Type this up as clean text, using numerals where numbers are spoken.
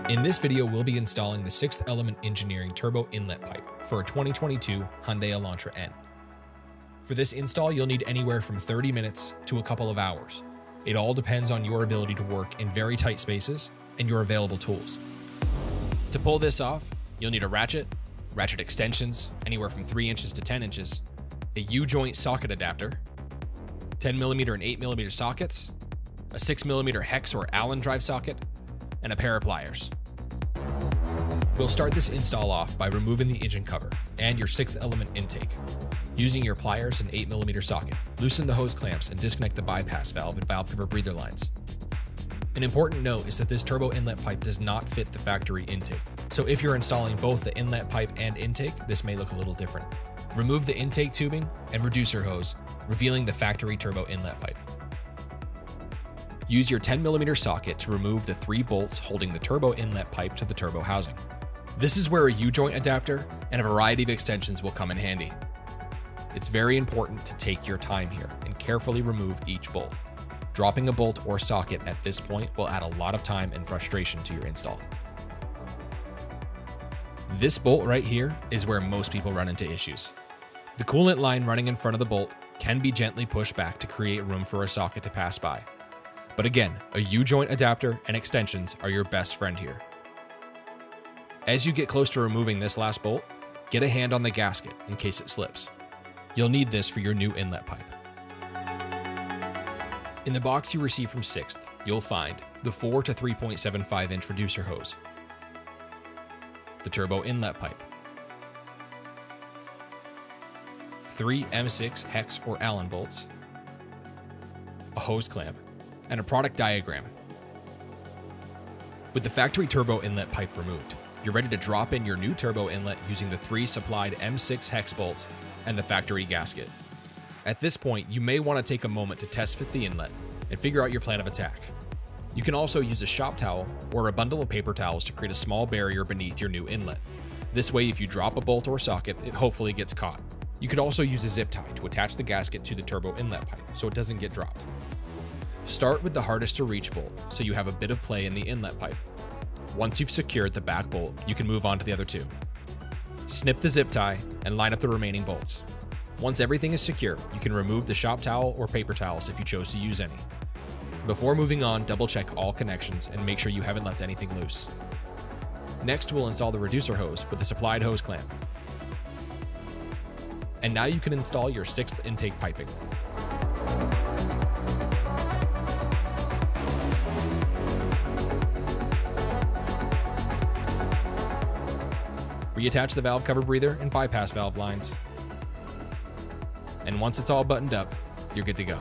In this video, we'll be installing the 6th Element Engineering Turbo Inlet Pipe for a 2022 Hyundai Elantra N. For this install, you'll need anywhere from 30 minutes to a couple of hours. It all depends on your ability to work in very tight spaces and your available tools. To pull this off, you'll need a ratchet extensions anywhere from 3 inches to 10 inches, a U-joint socket adapter, 10mm and 8mm sockets, a 6mm hex or Allen drive socket, and a pair of pliers. We'll start this install off by removing the engine cover and your 6th element intake. Using your pliers and 8mm socket, loosen the hose clamps and disconnect the bypass valve and valve cover breather lines. An important note is that this turbo inlet pipe does not fit the factory intake, so if you're installing both the inlet pipe and intake, this may look a little different. Remove the intake tubing and reducer hose, revealing the factory turbo inlet pipe. Use your 10mm socket to remove the 3 bolts holding the turbo inlet pipe to the turbo housing. This is where a U-joint adapter and a variety of extensions will come in handy. It's very important to take your time here and carefully remove each bolt. Dropping a bolt or socket at this point will add a lot of time and frustration to your install. This bolt right here is where most people run into issues. The coolant line running in front of the bolt can be gently pushed back to create room for a socket to pass by. But again, a U-joint adapter and extensions are your best friend here. As you get close to removing this last bolt, get a hand on the gasket in case it slips. You'll need this for your new inlet pipe. In the box you receive from 6th, you'll find the 4 to 3.75 inch reducer hose, the turbo inlet pipe, 3 M6 hex or Allen bolts, a hose clamp, and a product diagram. With the factory turbo inlet pipe removed, you're ready to drop in your new turbo inlet using the 3 supplied M6 hex bolts and the factory gasket. At this point, you may want to take a moment to test fit the inlet and figure out your plan of attack. You can also use a shop towel or a bundle of paper towels to create a small barrier beneath your new inlet. This way, if you drop a bolt or socket, it hopefully gets caught. You could also use a zip tie to attach the gasket to the turbo inlet pipe so it doesn't get dropped. Start with the hardest to reach bolt so you have a bit of play in the inlet pipe. Once you've secured the back bolt, you can move on to the other 2. Snip the zip tie and line up the remaining bolts. Once everything is secure, you can remove the shop towel or paper towels if you chose to use any. Before moving on, double check all connections and make sure you haven't left anything loose. Next, we'll install the reducer hose with the supplied hose clamp. And now you can install your 6th intake piping. Reattach the valve cover breather and bypass valve lines. And once it's all buttoned up, you're good to go.